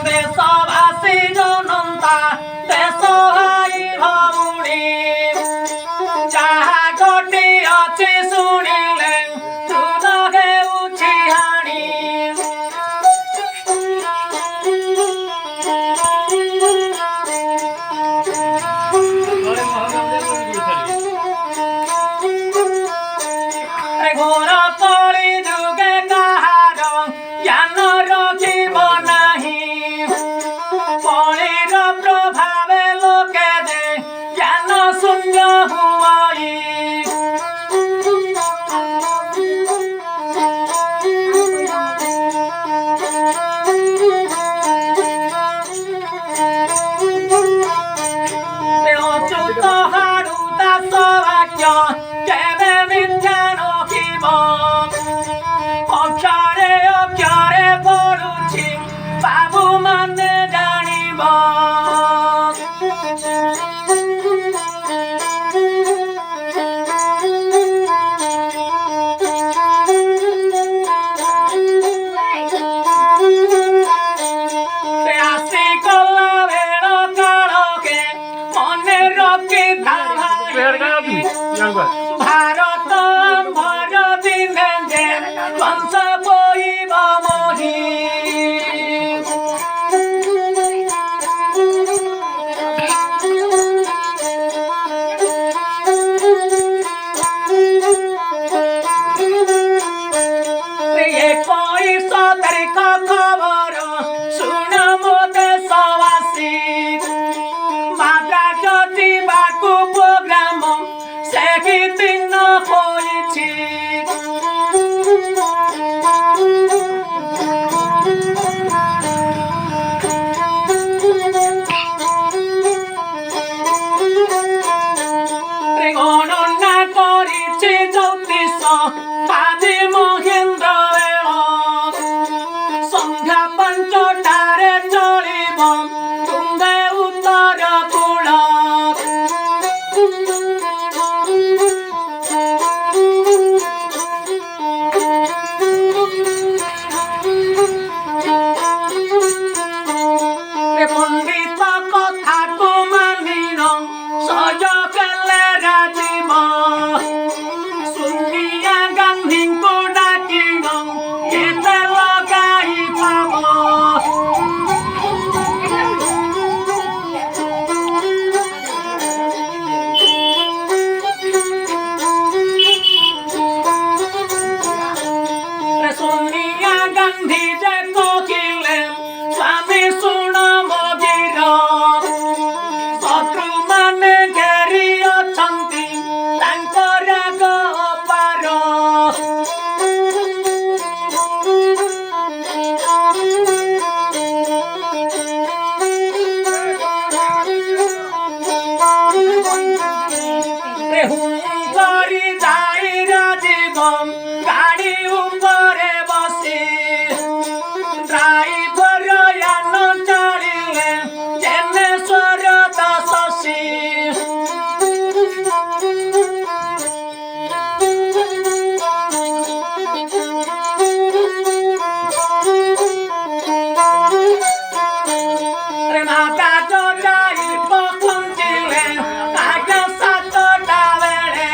ଦେଶବାସୀ ଜନତା ଦେଶ ଭାଇ ଭଉଣୀ ଯାହା ଗୋଟି ଅଛି ଶୁଣିଲେ ଚୁନ ହେଉଛି ହାଣି ଘୋର କଳି ଯୁଗେ କାହାର ଜ୍ଞାନ ରଖିବ ନାହିଁ କଳିର ପ୍ରଭାବେ ଲୋକେ ଯେ ଜ୍ଞାନ ଶୂନ୍ୟ ହୁଅଇ ଅଚ୍ୟୁତ ହାଡୁ ଦାସ ବାକ୍ୟ କେବେ ମିଥ୍ୟା ରଖିବ ଅକ୍ଷରେ ଅକ୍ଷରେ ପଡୁଛି ବାବୁ ମାନେ ଜାଣିବ ଆସି ଗଲା ବେଳ କାଳକେ ମନେ ରଖିଥା ଭାଇ ଭାରତ ଆମ୍ଭର ଦିନେ ଯେ ବଂଶ ବୋଇବ ମୋହି ଏକୋଇଶ ତାରିଖ ଖବର ଶୁଣ ମୋ ଦେଶବାସୀ ମାଦ୍ରାଜ ଯିବାକୁ ପ୍ରୋଗ୍ରାମ ସେହି ଦିନ ହୋଇଛି ଗଣନା କରିଛି ଜ୍ୟୋତିଷ ଆଜି ମହେନ୍ଦ୍ର ବେଳ ସନ୍ଧ୍ୟା 5টাରେ ଚଳିବ ତୁଙ୍ଗେ ଉତ୍ତର କୂଳ ପଣ୍ଡିତ କଥାକୁ ମାନିନ ସଜ କଲେ ରାଜିବ ସୋନିଆ ଗାନ୍ଧୀଙ୍କୁ ଡାକିନ କେତେ ଲଗାଇ ଭାବ ସୋନିଆ ଗାନ୍ଧୀ ଯେ କହିଲେ ସ୍ୱାମୀ ଶୁଣ ମଗିର ଶତ୍ରୁମାନେ ଘେରି ଅଛନ୍ତି ତାଙ୍କ ରାଗ ଅପାର କରି ଯାଇ ରାଜୀବ ଗାଡ଼ି ଉପରେ ବସି ଡ୍ରାଇଭର ୟାନ ଚାଳିଲେ ଜେନେଶ୍ୱର ଦାସୀ ମାତା ଯାଇ ପହଞ୍ଚିଲେ ଆଗ 7ଟା ବେଳେ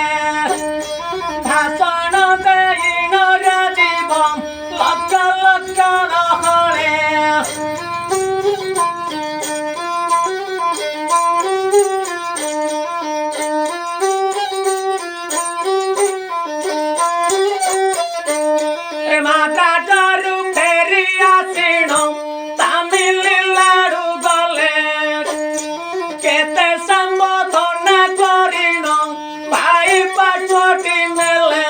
ଭାଷଣ ଦେଇନ ରାଜୀବ ଲକ୍ଷ ଲକ୍ଷ ଗହଳେ ମାତାଠାରୁ ଫେରି ଆସିଣ ତାମିଲନାଡୁ ଗଲେ କେତେ ସମ୍ବୋଧନା କରିଣ ଭାଇ ପାଛୋଟି ନେଲେ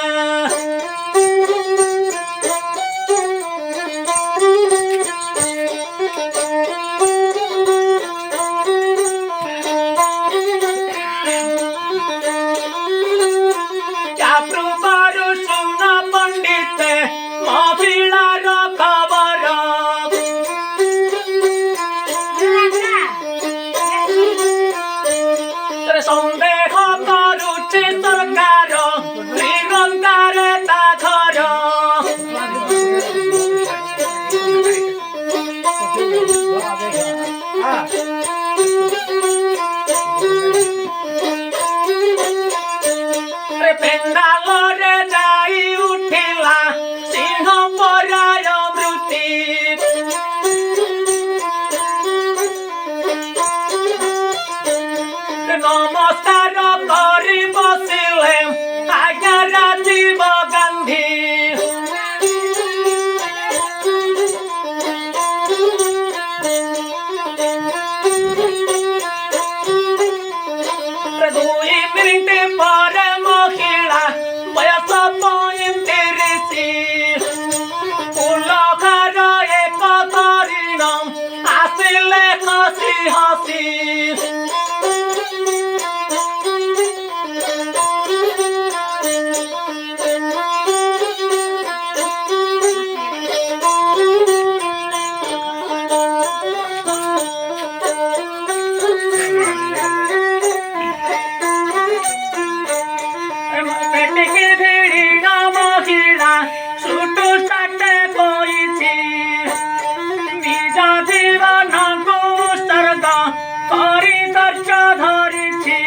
হাসি পেটিকে ভিড়ি না মহিলা ছুটু সাথে কইছি নিজ জীবন উৎসর্গ করি ধৈর্য ধরিছি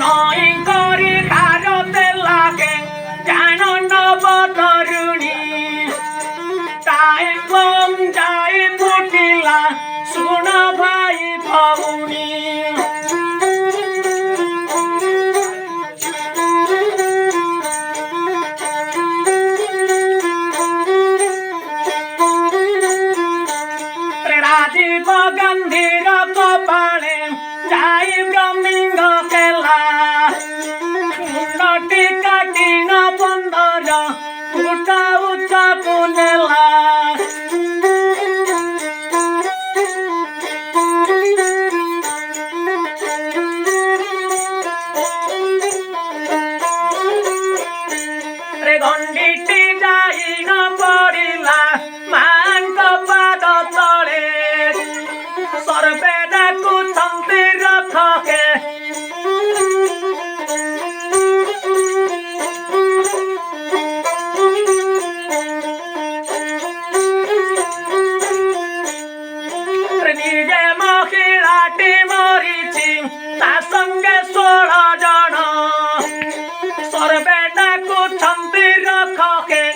নই করি কারতে লাগে জান নবতরুণী টাইম কম যাই ফুটিলা শুন ভাই ভৌণী রাজীব গান্ধীর কপালে যাই ব্রহ্মিঙ্গ কেলা মুন্ডটি কাটি না বন্দর ফুটা উচ্চা কুনেলা গণ্ডিটি যাই না পড়িলা মাଙ୍କ পাদ তଳେ সর্বে ডাকুଛନ୍ତି ରଖକେ ନିଜେ ମହିଳାଟି ମରିଛି ତା ସଙ୍ଗେ 16 ଜଣ ସର୍ବେ ଡାକୁଛନ୍ତି ରଖକେ